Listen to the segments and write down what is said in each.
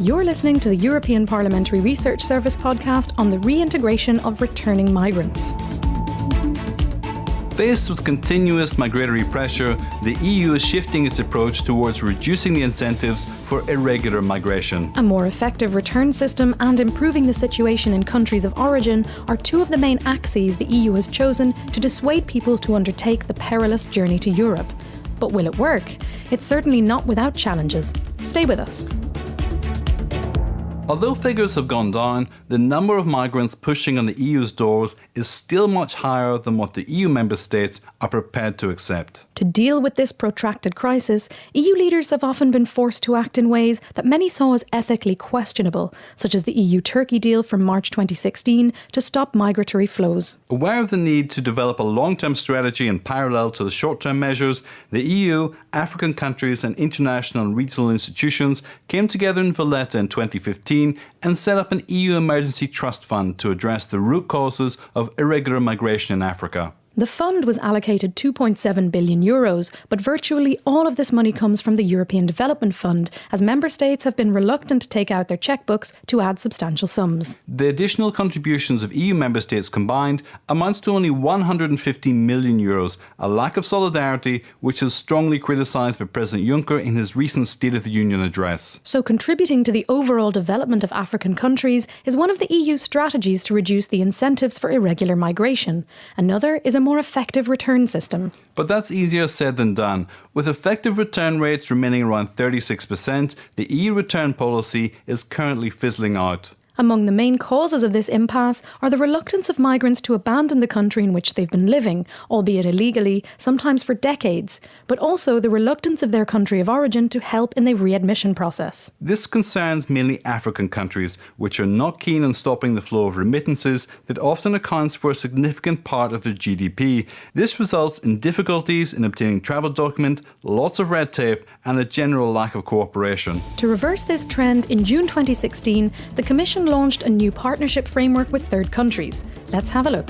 You're listening to the European Parliamentary Research Service podcast on the reintegration of returning migrants. Faced with continuous migratory pressure, the EU is shifting its approach towards reducing the incentives for irregular migration. A more effective return system and improving the situation in countries of origin are two of the main axes the EU has chosen to dissuade people to undertake the perilous journey to Europe. But will it work? It's certainly not without challenges. Stay with us. Although figures have gone down, the number of migrants pushing on the EU's doors is still much higher than what the EU member states are prepared to accept. To deal with this protracted crisis, EU leaders have often been forced to act in ways that many saw as ethically questionable, such as the EU-Turkey deal from March 2016 to stop migratory flows. Aware of the need to develop a long-term strategy in parallel to the short-term measures, the EU, African countries and international and regional institutions came together in Valletta in 2015 and set up an EU emergency trust fund to address the root causes of irregular migration in Africa. The fund was allocated €2.7 billion, but virtually all of this money comes from the European Development Fund, as member states have been reluctant to take out their chequebooks to add substantial sums. The additional contributions of EU member states combined amounts to only €150 million, a lack of solidarity which is strongly criticised by President Juncker in his recent State of the Union address. So contributing to the overall development of African countries is one of the EU's strategies to reduce the incentives for irregular migration. Another is a more effective return system. But that's easier said than done. With effective return rates remaining around 36%, the EU return policy is currently fizzling out. Among the main causes of this impasse are the reluctance of migrants to abandon the country in which they've been living, albeit illegally, sometimes for decades, but also the reluctance of their country of origin to help in the readmission process. This concerns mainly African countries, which are not keen on stopping the flow of remittances that often accounts for a significant part of their GDP. This results in difficulties in obtaining travel documents, lots of red tape, and a general lack of cooperation. To reverse this trend, in June 2016, the Commission launched a new partnership framework with third countries. Let's have a look.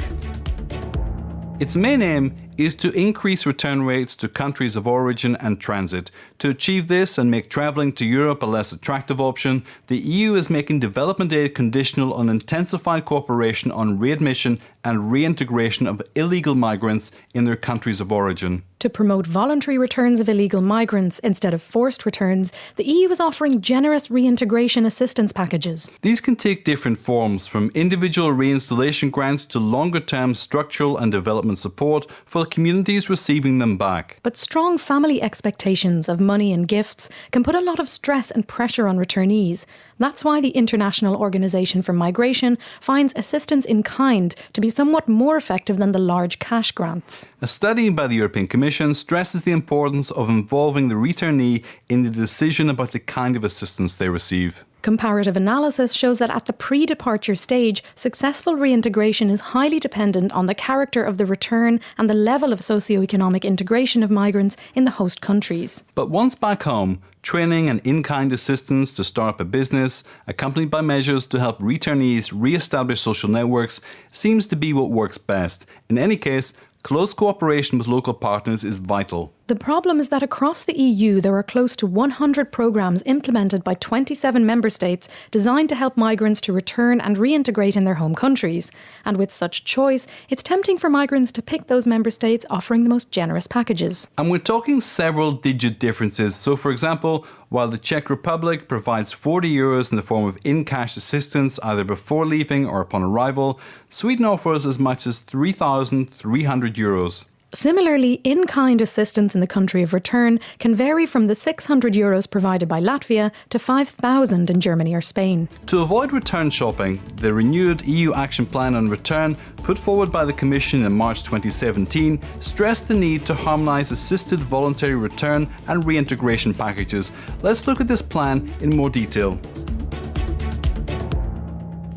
Its main aim is to increase return rates to countries of origin and transit. To achieve this and make travelling to Europe a less attractive option, the EU is making development aid conditional on intensified cooperation on readmission and reintegration of illegal migrants in their countries of origin. To promote voluntary returns of illegal migrants instead of forced returns, the EU is offering generous reintegration assistance packages. These can take different forms, from individual reinstallation grants to longer-term structural and development support for communities receiving them back. But strong family expectations of money and gifts can put a lot of stress and pressure on returnees. That's why the International Organization for Migration finds assistance in kind to be somewhat more effective than the large cash grants. A study by the European Commission stresses the importance of involving the returnee in the decision about the kind of assistance they receive. Comparative analysis shows that at the pre-departure stage, successful reintegration is highly dependent on the character of the return and the level of socio-economic integration of migrants in the host countries. But once back home, training and in-kind assistance to start up a business, accompanied by measures to help returnees re-establish social networks, seems to be what works best. In any case, close cooperation with local partners is vital. The problem is that across the EU there are close to 100 programmes implemented by 27 member states designed to help migrants to return and reintegrate in their home countries. And with such choice, it's tempting for migrants to pick those member states offering the most generous packages. And we're talking several digit differences. So for example, while the Czech Republic provides €40 in the form of in-cash assistance either before leaving or upon arrival, Sweden offers as much as €3,300. Similarly, in-kind assistance in the country of return can vary from the €600 provided by Latvia to €5,000 in Germany or Spain. To avoid return shopping, the renewed EU Action Plan on Return, put forward by the Commission in March 2017, stressed the need to harmonise assisted voluntary return and reintegration packages. Let's look at this plan in more detail.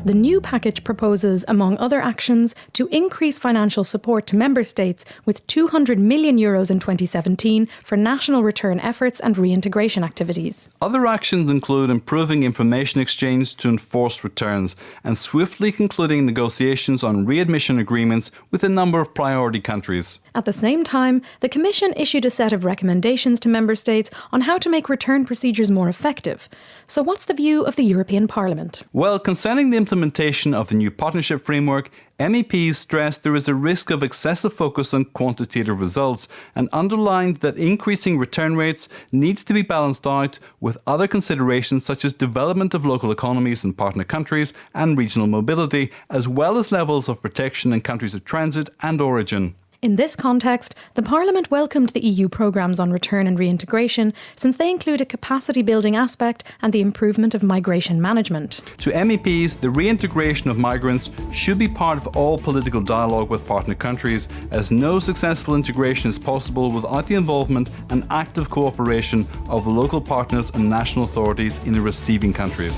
The new package proposes, among other actions, to increase financial support to member states with €200 million in 2017 for national return efforts and reintegration activities. Other actions include improving information exchange to enforce returns and swiftly concluding negotiations on readmission agreements with a number of priority countries. At the same time, the Commission issued a set of recommendations to Member States on how to make return procedures more effective. So what's the view of the European Parliament? Well, concerning the implementation of the new partnership framework, MEPs stressed there is a risk of excessive focus on quantitative results and underlined that increasing return rates needs to be balanced out with other considerations such as development of local economies in partner countries and regional mobility, as well as levels of protection in countries of transit and origin. In this context, the Parliament welcomed the EU programmes on return and reintegration since they include a capacity-building aspect and the improvement of migration management. To MEPs, the reintegration of migrants should be part of all political dialogue with partner countries, as no successful integration is possible without the involvement and active cooperation of local partners and national authorities in the receiving countries.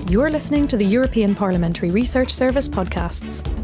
You're listening to the European Parliamentary Research Service podcasts.